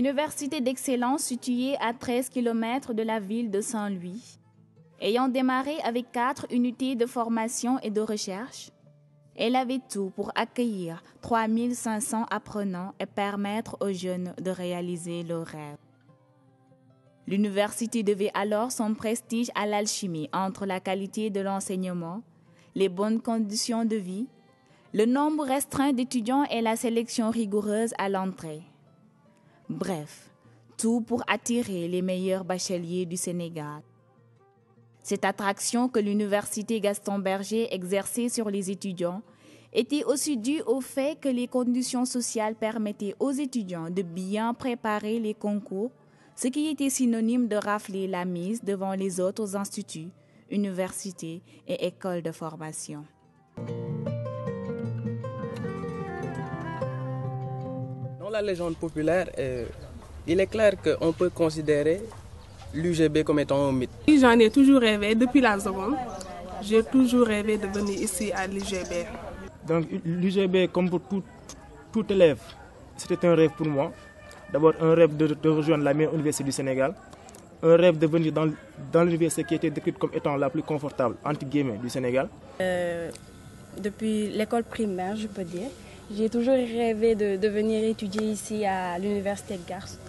Université d'excellence située à 13 km de la ville de Saint-Louis. Ayant démarré avec 4 unités de formation et de recherche, elle avait tout pour accueillir 3500 apprenants et permettre aux jeunes de réaliser leurs rêves. L'université devait alors son prestige à l'alchimie entre la qualité de l'enseignement, les bonnes conditions de vie, le nombre restreint d'étudiants et la sélection rigoureuse à l'entrée. Bref, tout pour attirer les meilleurs bacheliers du Sénégal. Cette attraction que l'université Gaston Berger exerçait sur les étudiants était aussi due au fait que les conditions sociales permettaient aux étudiants de bien préparer les concours, ce qui était synonyme de rafler la mise devant les autres instituts, universités et écoles de formation. Dans la légende populaire, il est clair qu'on peut considérer l'UGB comme étant un mythe. J'en ai toujours rêvé depuis la seconde. J'ai toujours rêvé de venir ici à l'UGB. Donc l'UGB, comme pour tout élève, c'était un rêve pour moi. D'abord un rêve de rejoindre la meilleure université du Sénégal. Un rêve de venir dans l'université qui était décrite comme étant la plus confortable, entre guillemets, du Sénégal. Depuis l'école primaire, je peux dire. J'ai toujours rêvé de venir étudier ici à l'université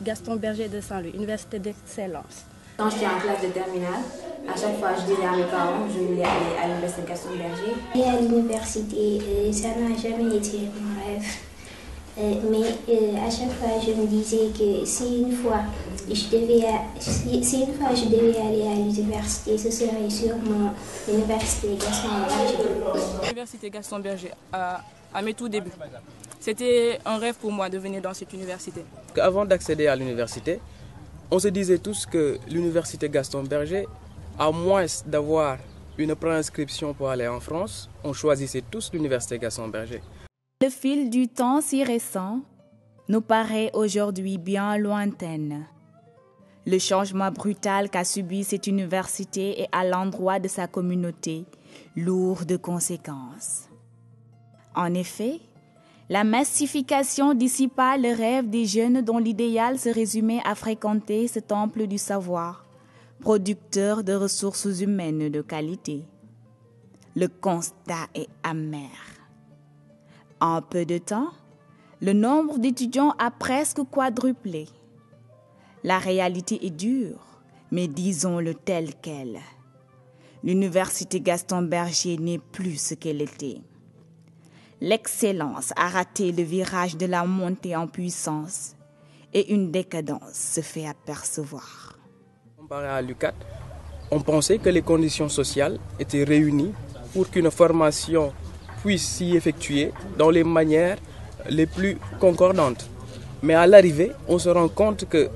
Gaston Berger de Saint-Louis, université d'excellence. Quand j'étais en classe de terminale, à chaque fois je disais à mes parents que je voulais aller à l'université Gaston Berger. Et à l'université, ça n'a jamais été mon rêve. Mais à chaque fois je me disais que si une fois je devais aller à l'université, ce serait sûrement l'université Gaston Berger. L'université Gaston Berger, à mes tout débuts, c'était un rêve pour moi de venir dans cette université. Avant d'accéder à l'université, on se disait tous que l'université Gaston Berger, à moins d'avoir une préinscription pour aller en France, on choisissait tous l'université Gaston Berger. Le fil du temps si récent nous paraît aujourd'hui bien lointaine. Le changement brutal qu'a subi cette université est à l'endroit de sa communauté lourd de conséquences. En effet, la massification dissipa le rêve des jeunes dont l'idéal se résumait à fréquenter ce temple du savoir, producteur de ressources humaines de qualité. Le constat est amer. En peu de temps, le nombre d'étudiants a presque quadruplé. La réalité est dure, mais disons-le tel quel. L'université Gaston Berger n'est plus ce qu'elle était. L'excellence a raté le virage de la montée en puissance et une décadence se fait apercevoir. Comparé à l'UCAD, on pensait que les conditions sociales étaient réunies pour qu'une formation puisse s'y effectuer dans les manières les plus concordantes. Mais à l'arrivée, on se rend compte que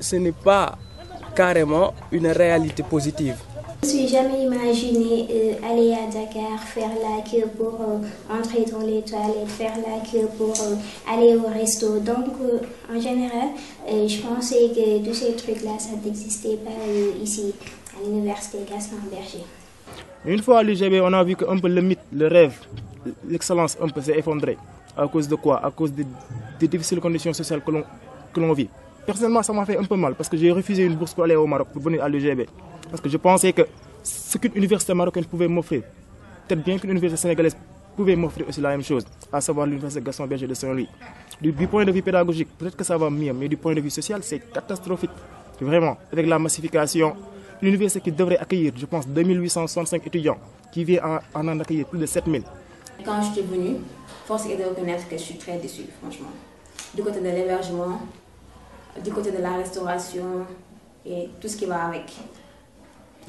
ce n'est pas carrément une réalité positive. Je ne me suis jamais imaginé aller à Dakar, faire la queue pour entrer dans les toilettes, faire la queue pour aller au resto. Donc, en général, je pensais que tous ces trucs-là, ça n'existait pas ici, à l'université Gaston Berger. Une fois à l'UGB, on a vu qu'un peu le mythe, le rêve, l'excellence un peu s'est effondré. À cause de quoi? À cause des difficiles conditions sociales que l'on vit. Personnellement, ça m'a fait un peu mal parce que j'ai refusé une bourse pour aller au Maroc, pour venir à l'UGB. Parce que je pensais que ce qu'une université marocaine pouvait m'offrir, peut-être bien qu'une université sénégalaise pouvait m'offrir aussi la même chose, à savoir l'université Gaston Berger de Saint-Louis. Du point de vue pédagogique, peut-être que ça va mieux, mais du point de vue social, c'est catastrophique. Vraiment, avec la massification, l'université qui devrait accueillir, je pense, 2865 étudiants, qui vient en accueillir plus de 7000. Quand je suis venue, force est de reconnaître que je suis très déçue, franchement. Du côté de l'hébergement, du côté de la restauration et tout ce qui va avec.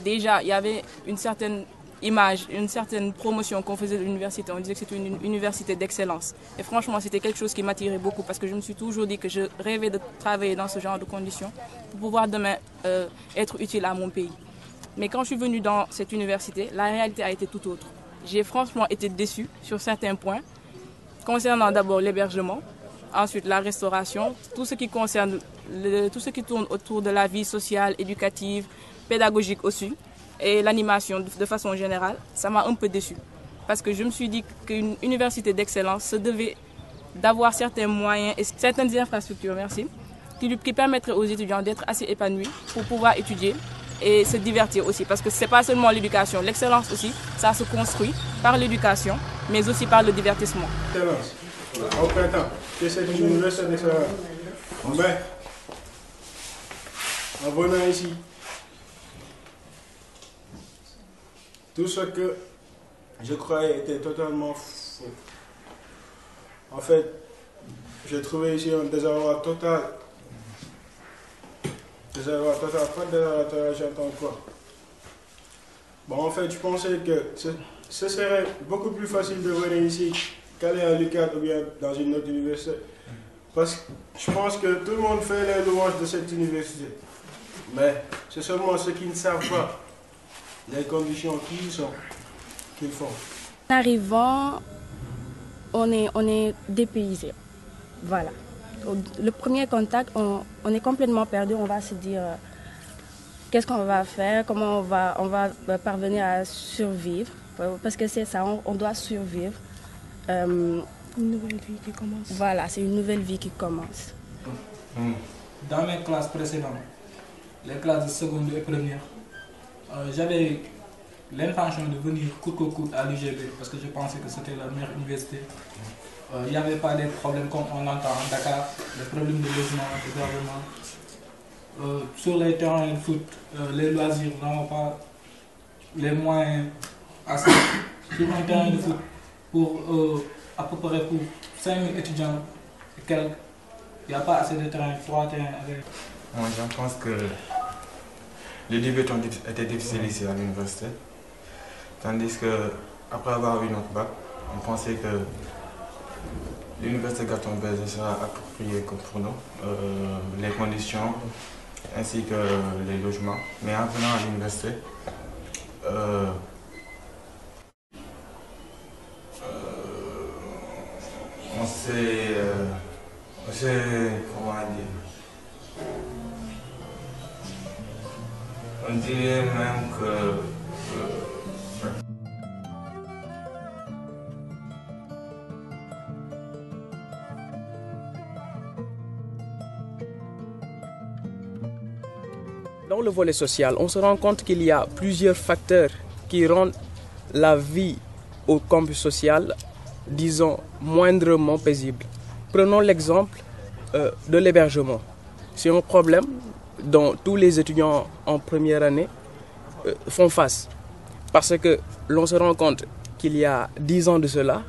Déjà, il y avait une certaine image, une certaine promotion qu'on faisait de l'université. On disait que c'était une université d'excellence. Et franchement, c'était quelque chose qui m'attirait beaucoup parce que je me suis toujours dit que je rêvais de travailler dans ce genre de conditions pour pouvoir demain être utile à mon pays. Mais quand je suis venue dans cette université, la réalité a été tout autre. J'ai franchement été déçue sur certains points, concernant d'abord l'hébergement, ensuite la restauration, tout ce qui concerne, tout ce qui tourne autour de la vie sociale, éducative, pédagogique aussi, et l'animation de façon générale, ça m'a un peu déçue. Parce que je me suis dit qu'une université d'excellence se devait d'avoir certains moyens et certaines infrastructures, qui permettrait aux étudiants d'être assez épanouis pour pouvoir étudier et se divertir aussi. Parce que ce n'est pas seulement l'éducation, l'excellence aussi, ça se construit par l'éducation, mais aussi par le divertissement. Excellence, au printemps, que c'est une université d'excellence. Mais, en venant ici, tout ce que je croyais était totalement faux. En fait, j'ai trouvé ici un désarroi total. Désarroi total, pas de désarroi total, j'entends quoi. Bon, en fait, je pensais que ce serait beaucoup plus facile de venir ici qu'aller à l'UQAD ou bien dans une autre université. Parce que je pense que tout le monde fait les louanges de cette université. Mais c'est seulement ceux qui ne savent pas les conditions qu'ils font. En arrivant, on est dépaysé. Voilà. Le premier contact, on est complètement perdu. On va se dire qu'est-ce qu'on va faire, comment on va parvenir à survivre. Parce que c'est ça, on doit survivre. Une nouvelle vie qui commence. Voilà, c'est une nouvelle vie qui commence. Dans mes classes précédentes, les classes de seconde et première, j'avais l'intention de venir coûte que coûte à l'UGB parce que je pensais que c'était la meilleure université. Il n'y avait pas des problèmes comme on entend à Dakar, des problèmes de logement, d'hébergement. Sur les terrains de foot, les loisirs n'ont pas les moyens assez. Sur un terrain de foot, pour à peu près pour 5000 étudiants et quelques, il n'y a pas assez de terrain, 3 terrains. Moi, je pense que les débuts étaient difficiles ici à l'université. Tandis qu'après avoir eu notre bac, on pensait que l'université Gaston Berger sera appropriée pour nous, les conditions ainsi que les logements. Mais en venant à l'université, on s'est, comment dire, on dirait même que dans le volet social, on se rend compte qu'il y a plusieurs facteurs qui rendent la vie au campus social, disons, moindrement paisible. Prenons l'exemple de l'hébergement. C'est un problème dont tous les étudiants en première année font face. Parce que l'on se rend compte qu'il y a 10 ans de cela,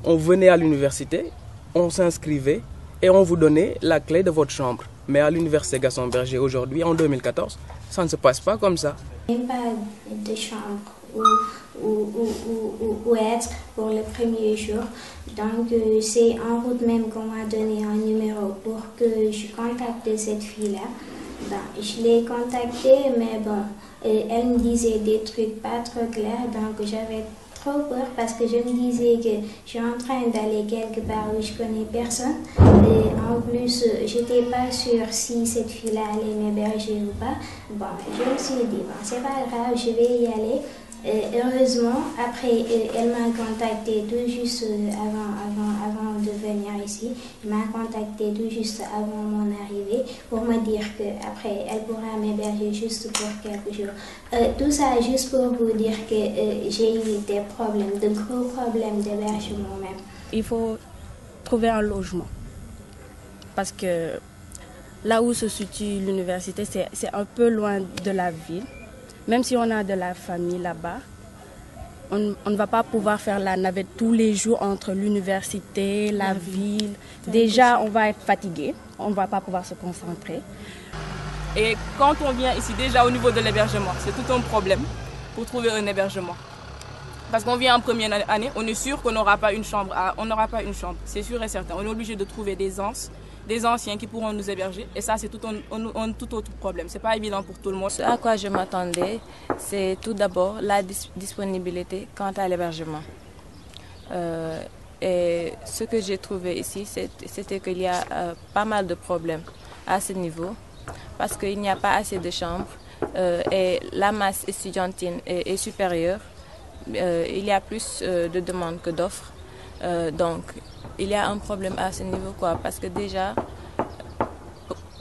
on venait à l'université, on s'inscrivait et on vous donnait la clé de votre chambre. Mais à l'université Gaston Berger aujourd'hui, en 2014, ça ne se passe pas comme ça. Il n'y a pas de chambre où être pour le premier jour. Donc c'est en route même qu'on m'a donné un numéro pour que je contacte cette fille-là. Ben, je l'ai contactée, mais bon, elle me disait des trucs pas trop clairs, donc j'avais trop peur parce que je me disais que je suis en train d'aller quelque part où je connais personne. Et en plus, je n'étais pas sûre si cette fille-là allait m'héberger ou pas. Bon, je me suis dit, bon, c'est pas grave, je vais y aller. Heureusement, après, elle m'a contacté tout juste avant de venir ici. Elle m'a contacté tout juste avant mon arrivée pour me dire qu'après, elle pourra m'héberger juste pour quelques jours. Tout ça juste pour vous dire que j'ai eu des problèmes, de gros problèmes d'hébergement même. Il faut trouver un logement parce que là où se situe l'université, c'est un peu loin de la ville. Même si on a de la famille là-bas, on ne va pas pouvoir faire la navette tous les jours entre l'université, la ville. Déjà, on va être fatigué, on ne va pas pouvoir se concentrer. Et quand on vient ici, déjà au niveau de l'hébergement, c'est tout un problème pour trouver un hébergement. Parce qu'on vient en première année, on est sûr qu'on n'aura pas une chambre. On n'aura pas une chambre, c'est sûr et certain. On est obligé de trouver des anciens qui pourront nous héberger. Et ça, c'est tout un tout autre problème. Ce n'est pas évident pour tout le monde. Ce à quoi je m'attendais, c'est tout d'abord la disponibilité quant à l'hébergement. Et ce que j'ai trouvé ici, c'était qu'il y a pas mal de problèmes à ce niveau. Parce qu'il n'y a pas assez de chambres et la masse estudiantine est supérieure. Il y a plus de demandes que d'offres. Donc, il y a un problème à ce niveau, quoi, parce que déjà,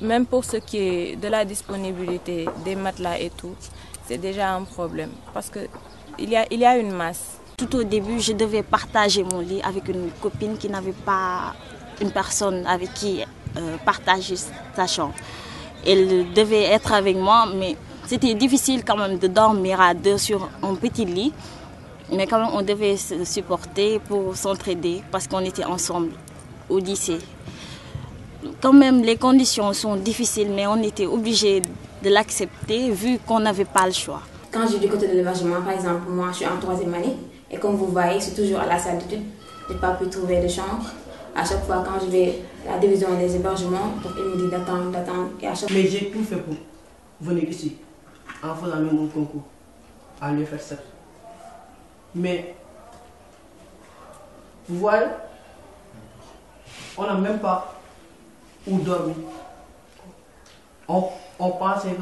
même pour ce qui est de la disponibilité des matelas et tout, c'est déjà un problème parce qu'il y a une masse. Tout au début, je devais partager mon lit avec une copine qui n'avait pas une personne avec qui partager sa chambre. Elle devait être avec moi, mais c'était difficile quand même de dormir à deux sur un petit lit. Mais quand même, on devait se supporter pour s'entraider parce qu'on était ensemble au lycée. Quand même, les conditions sont difficiles, mais on était obligé de l'accepter vu qu'on n'avait pas le choix. Quand je suis du côté de l'hébergement, par exemple, moi je suis en 3e année et comme vous voyez, c'est toujours à la salle d'études. Je n'ai pas pu trouver de chambre. À chaque fois, quand je vais à la division des hébergements, il me dit d'attendre. Mais j'ai tout fait pour venir ici, en faisant même mon concours à l'UFR7. Mais, vous voyez, on n'a même pas où dormir. On pensait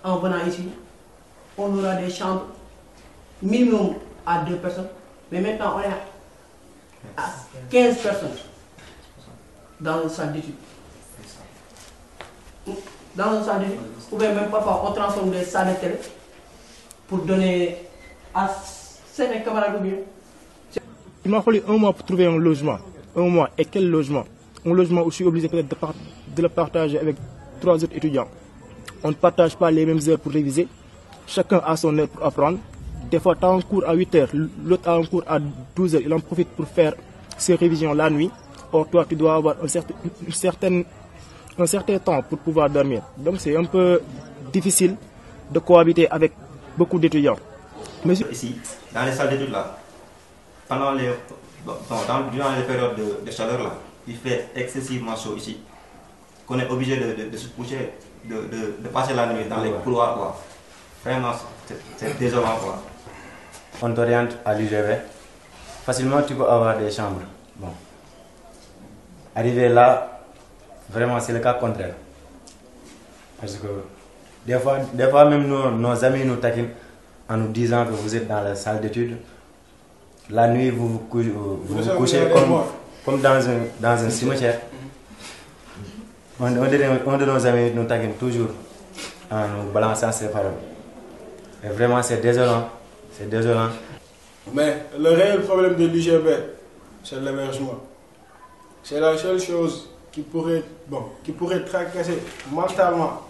qu'en venant ici, on aura des chambres minimum à 2 personnes. Mais maintenant, on est à 15 personnes dans une salle d'études. Dans une salle d'études, ou bien même parfois on transforme des salles de télé pour donner à certains camarades ou bien. Il m'a fallu 1 mois pour trouver un logement. 1 mois. Et quel logement? Un logement où je suis obligé peut-être de le partager avec 3 autres étudiants. On ne partage pas les mêmes heures pour réviser. Chacun a son heure pour apprendre. Des fois, tu as un cours à 8 heures, l'autre a un cours à 12 heures. Il en profite pour faire ses révisions la nuit. Or, toi, tu dois avoir un certain temps pour pouvoir dormir. Donc, c'est un peu difficile de cohabiter avec beaucoup d'étudiants. Mais ici, dans les salles d'études là, durant les périodes de chaleur là, il fait excessivement chaud ici. Qu'on est obligé de se coucher, de passer la nuit dans les couloirs quoi. Vraiment, c'est désolant quoi. On t'oriente à l'UGB. Facilement, tu peux avoir des chambres. Bon. Arrivé là, vraiment, c'est le cas contraire. Parce que des fois même nos amis nous taquinent en nous disant que vous êtes dans la salle d'études. La nuit, vous vous couchez comme dans un cimetière. Un de nos amis nous taquine toujours en nous balançant ses paroles. Et vraiment, c'est désolant. C'est désolant. Mais le réel problème de l'UGB, c'est l'hébergement. C'est la seule chose qui pourrait tracasser mentalement.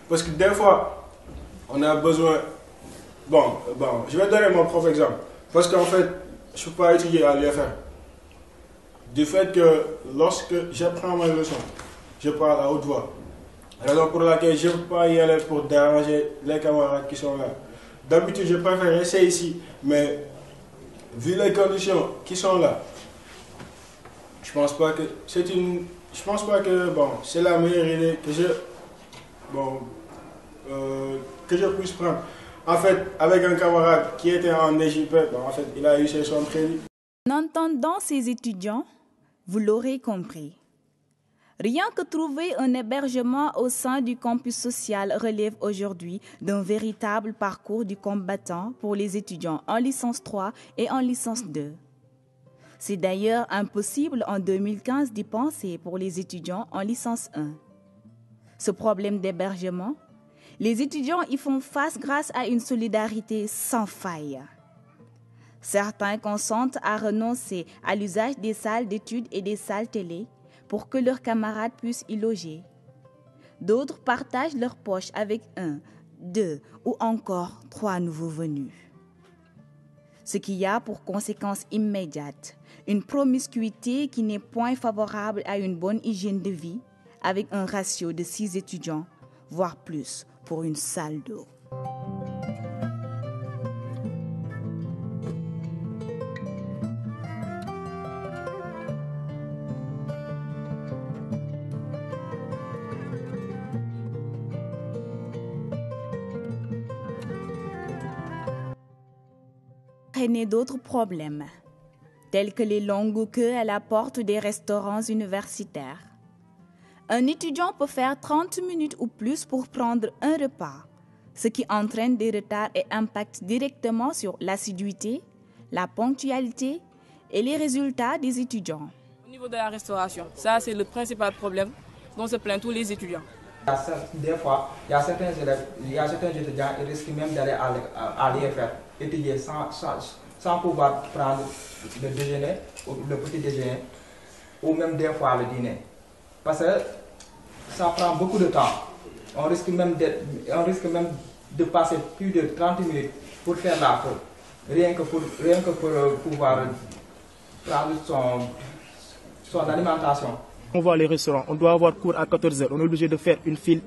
Parce que des fois, on a besoin... Bon, je vais donner mon propre exemple. Parce qu'en fait, je ne peux pas étudier à l'UFR. Du fait que lorsque j'apprends ma leçon, je parle à haute voix. Raison pour laquelle je ne peux pas y aller pour déranger les camarades qui sont là. D'habitude, je préfère rester ici, mais vu les conditions qui sont là, je pense pas que c'est la meilleure idée que je puisse prendre. En fait, avec un camarade qui était en Égypte, en fait, il a eu son crédit. En entendant ces étudiants, vous l'aurez compris. Rien que trouver un hébergement au sein du campus social relève aujourd'hui d'un véritable parcours du combattant pour les étudiants en licence 3 et en licence 2. C'est d'ailleurs impossible en 2015 d'y penser pour les étudiants en licence 1. Ce problème d'hébergement, les étudiants y font face grâce à une solidarité sans faille. Certains consentent à renoncer à l'usage des salles d'études et des salles télé pour que leurs camarades puissent y loger. D'autres partagent leurs poches avec 1, 2 ou encore 3 nouveaux venus. Ce qui a pour conséquence immédiate une promiscuité qui n'est point favorable à une bonne hygiène de vie, avec un ratio de 6 étudiants, voire plus, pour une salle d'eau. Entraîner d'autres problèmes, tels que les longues queues à la porte des restaurants universitaires. Un étudiant peut faire 30 minutes ou plus pour prendre un repas, ce qui entraîne des retards et impacte directement sur l'assiduité, la ponctualité et les résultats des étudiants. Au niveau de la restauration, ça c'est le principal problème. dont se plaignent tous les étudiants. Des fois, il y a certains élèves, il y a certains étudiants qui risquent même d'aller à l'IFR, étudier sans pouvoir prendre le déjeuner, le petit déjeuner, ou même des fois le dîner. Parce que ça prend beaucoup de temps. On risque même de passer plus de 30 minutes pour faire la cour, rien que pour pouvoir prendre son alimentation. On va les restaurants, on doit avoir cours à 14h, on est obligé de faire une file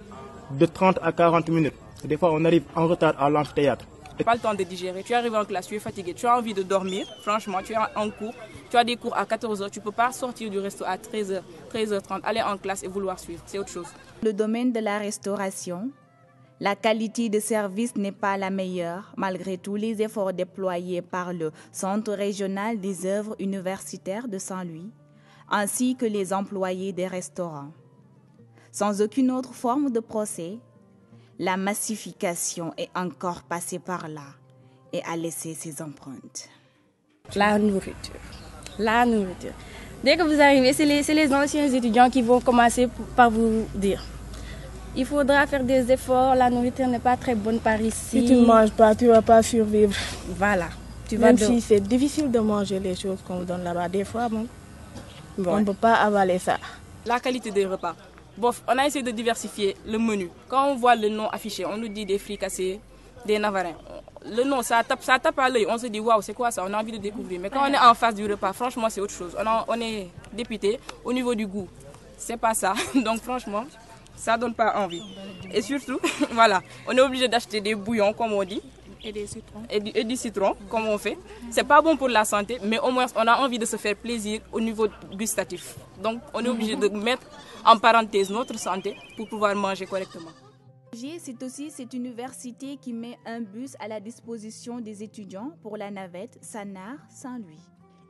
de 30 à 40 minutes. Des fois, on arrive en retard à l'amphithéâtre. Pas le temps de digérer, tu arrives en classe, tu es fatigué, tu as envie de dormir, franchement, tu es en cours, tu as des cours à 14h, tu ne peux pas sortir du resto à 13h, 13h30, aller en classe et vouloir suivre, c'est autre chose. Le domaine de la restauration, la qualité de service n'est pas la meilleure, malgré tous les efforts déployés par le Centre régional des œuvres universitaires de Saint-Louis, ainsi que les employés des restaurants. Sans aucune autre forme de procès, la massification est encore passée par là et a laissé ses empreintes. La nourriture. La nourriture. Dès que vous arrivez, c'est les anciens étudiants qui vont commencer par vous dire il faudra faire des efforts, la nourriture n'est pas très bonne par ici. Si tu ne manges pas, tu ne vas pas survivre. Voilà. Même si c'est difficile de manger les choses qu'on vous donne là-bas, des fois, on ne peut pas avaler ça. La qualité des repas. Bon, on a essayé de diversifier le menu. Quand on voit le nom affiché, on nous dit des fricassés, des navarins. Le nom, ça tape à l'œil. On se dit, waouh, c'est quoi ça? On a envie de découvrir. Mais quand on est en face du repas, franchement, c'est autre chose. On est dépité au niveau du goût. C'est pas ça. Donc, franchement, ça donne pas envie. Et surtout, voilà, on est obligé d'acheter des bouillons, comme on dit. Et des citrons. Et du citron, comme on fait. C'est pas bon pour la santé, mais au moins, on a envie de se faire plaisir au niveau gustatif. Donc, on est obligé de mettre en parenthèse notre santé pour pouvoir manger correctement. C'est aussi cette université qui met un bus à la disposition des étudiants pour la navette Sanard-Saint-Louis.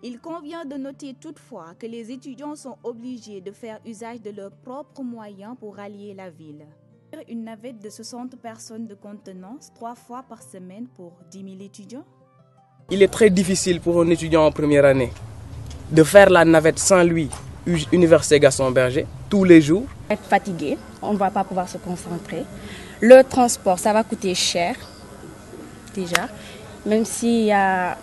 Il convient de noter toutefois que les étudiants sont obligés de faire usage de leurs propres moyens pour rallier la ville. Une navette de 60 personnes de contenance 3 fois par semaine pour 10 000 étudiants. Il est très difficile pour un étudiant en première année de faire la navette Saint-Louis, Université Gaston Berger, tous les jours. Être fatigué, on ne va pas pouvoir se concentrer. Le transport, ça va coûter cher, déjà. Même s'il y a...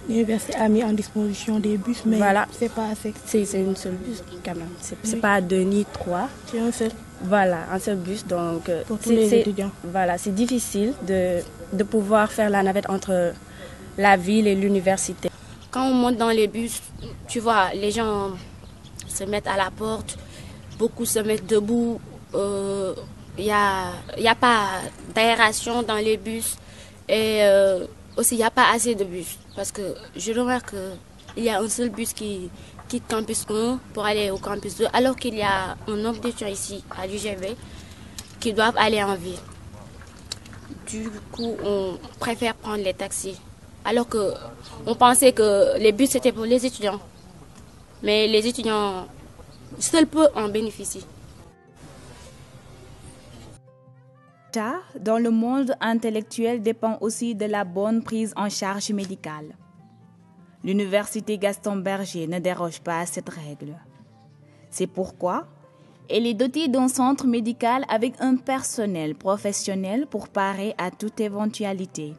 L'université a mis en disposition des bus, mais voilà, c'est pas assez. C'est une seule bus quand même. C'est pas 2 ni 3. C'est un seul. Voilà, un seul bus. Donc, pour tous les étudiants. Voilà, c'est difficile de pouvoir faire la navette entre la ville et l'université. Quand on monte dans les bus, tu vois, les gens se mettent à la porte, beaucoup se mettent debout. Il y a pas d'aération dans les bus et aussi il n'y a pas assez de bus. Parce que je remarque qu'il y a un seul bus qui quitte campus 1 pour aller au campus 2, alors qu'il y a un nombre d'étudiants ici à l'UGB qui doivent aller en ville. Du coup, on préfère prendre les taxis. Alors qu'on pensait que les bus c'était pour les étudiants. Mais les étudiants, seuls peu en bénéficient. Dans le monde intellectuel dépend aussi de la bonne prise en charge médicale. L'université Gaston Berger ne déroge pas à cette règle. C'est pourquoi elle est dotée d'un centre médical avec un personnel professionnel pour parer à toute éventualité.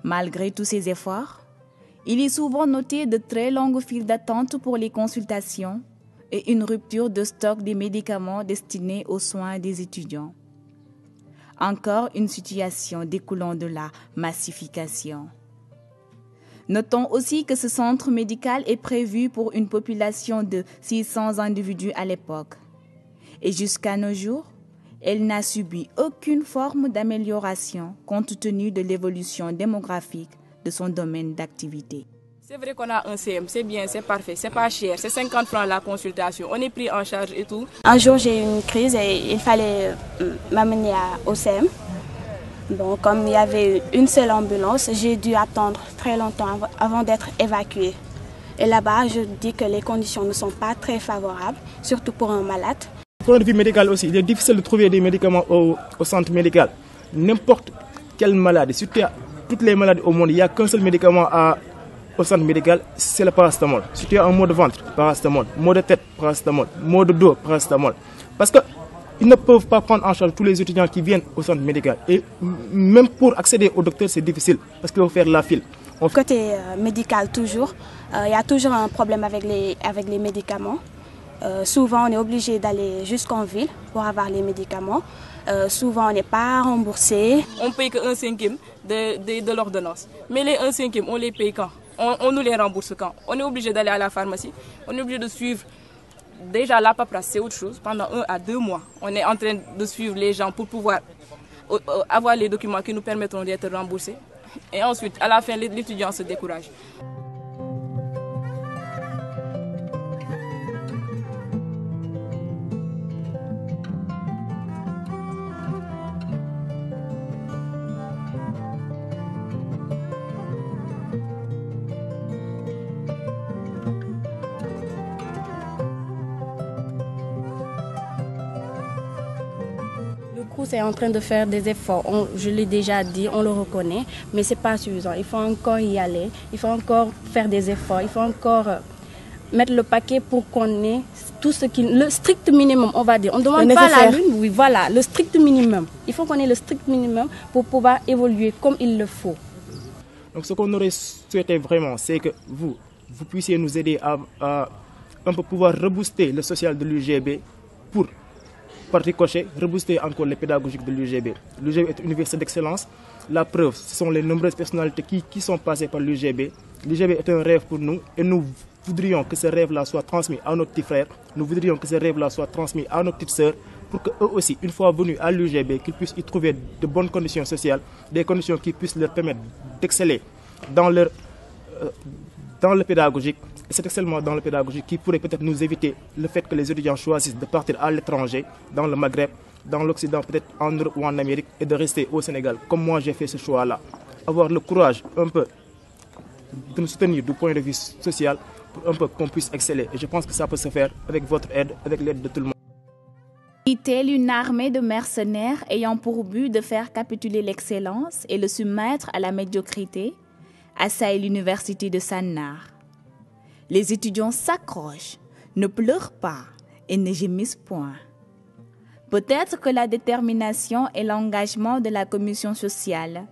Malgré tous ces efforts, il est souvent noté de très longues files d'attente pour les consultations et une rupture de stock des médicaments destinés aux soins des étudiants. Encore une situation découlant de la massification. Notons aussi que ce centre médical est prévu pour une population de 600 individus à l'époque. Et jusqu'à nos jours, elle n'a subi aucune forme d'amélioration compte tenu de l'évolution démographique de son domaine d'activité. C'est vrai qu'on a un CM, c'est bien, c'est parfait, c'est pas cher, c'est 50 francs la consultation, on est pris en charge et tout. Un jour j'ai eu une crise et il fallait m'amener au CM. Donc comme il y avait une seule ambulance, j'ai dû attendre très longtemps avant d'être évacuée. Et là-bas, je dis que les conditions ne sont pas très favorables, surtout pour un malade. Du point de vue médical aussi, il est difficile de trouver des médicaments au centre médical. N'importe quelle maladie, surtout toutes les maladies au monde, il n'y a qu'un seul médicament à au centre médical, c'est le paracétamol. Si tu as un maux de ventre, paracétamol. Maux de tête, paracétamol. Maux de dos, paracétamol. Parce qu'ils ne peuvent pas prendre en charge tous les étudiants qui viennent au centre médical. Et même pour accéder au docteur, c'est difficile parce qu'il faut faire la file. Côté médical, toujours, il y a toujours un problème avec les médicaments. Souvent, on est obligé d'aller jusqu'en ville pour avoir les médicaments. Souvent, on n'est pas remboursé. On ne paye que 1/5 de l'ordonnance. Mais les 1/5, on les paye quand? On nous les rembourse quand? On est obligé d'aller à la pharmacie. On est obligé de suivre. Déjà, la paperasse, c'est autre chose. Pendant 1 à 2 mois, on est en train de suivre les gens pour pouvoir avoir les documents qui nous permettront d'être remboursés. Et ensuite, à la fin, l'étudiant se décourage. C'est en train de faire des efforts. Je l'ai déjà dit, on le reconnaît, mais ce n'est pas suffisant. Il faut encore y aller, il faut encore faire des efforts, il faut encore mettre le paquet pour qu'on ait tout ce qui... Le strict minimum, on va dire. On ne demande pas la lune, oui, voilà, le strict minimum. Il faut qu'on ait le strict minimum pour pouvoir évoluer comme il le faut. Donc ce qu'on aurait souhaité vraiment, c'est que vous puissiez nous aider à un peu pouvoir rebooster le social de l'UGB pour... par ricochet, rebooster encore les pédagogiques de l'UGB. L'UGB est une université d'excellence. La preuve, ce sont les nombreuses personnalités qui sont passées par l'UGB. L'UGB est un rêve pour nous et nous voudrions que ce rêve-là soit transmis à nos petits frères. Nous voudrions que ce rêve-là soit transmis à nos petites sœurs pour qu'eux aussi, une fois venus à l'UGB, qu'ils puissent y trouver de bonnes conditions sociales, des conditions qui puissent leur permettre d'exceller dans le pédagogique. Et c'est excellemment dans le pédagogique qui pourrait peut-être nous éviter le fait que les étudiants choisissent de partir à l'étranger, dans le Maghreb, dans l'Occident, peut-être en Europe ou en Amérique, et de rester au Sénégal, comme moi j'ai fait ce choix-là. Avoir le courage un peu de nous soutenir du point de vue social pour un peu qu'on puisse exceller. Et je pense que ça peut se faire avec votre aide, avec l'aide de tout le monde. Telle une armée de mercenaires ayant pour but de faire capituler l'excellence et le soumettre à la médiocrité, assaille l'université de Sannar. Les étudiants s'accrochent, ne pleurent pas et ne gémissent point. Peut-être que la détermination et l'engagement de la commission sociale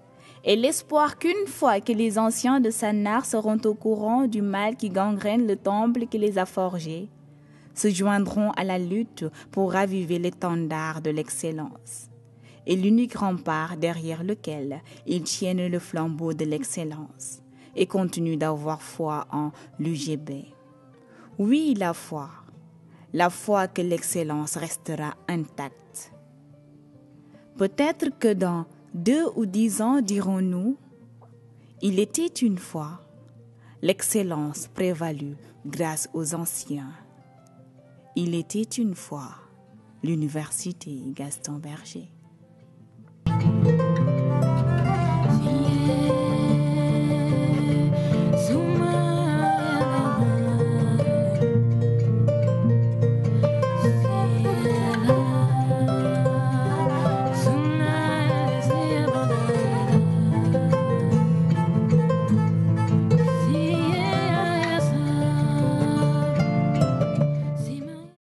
et l'espoir qu'une fois que les anciens de Sannar seront au courant du mal qui gangrène le temple qui les a forgés, se joindront à la lutte pour raviver l'étendard de l'excellence et l'unique rempart derrière lequel ils tiennent le flambeau de l'excellence et continuent d'avoir foi en l'UGB. Oui, la foi que l'excellence restera intacte. Peut-être que dans 2 ou 10 ans, dirons-nous, il était une fois, l'excellence prévalut grâce aux anciens. Il était une fois, l'université Gaston Berger.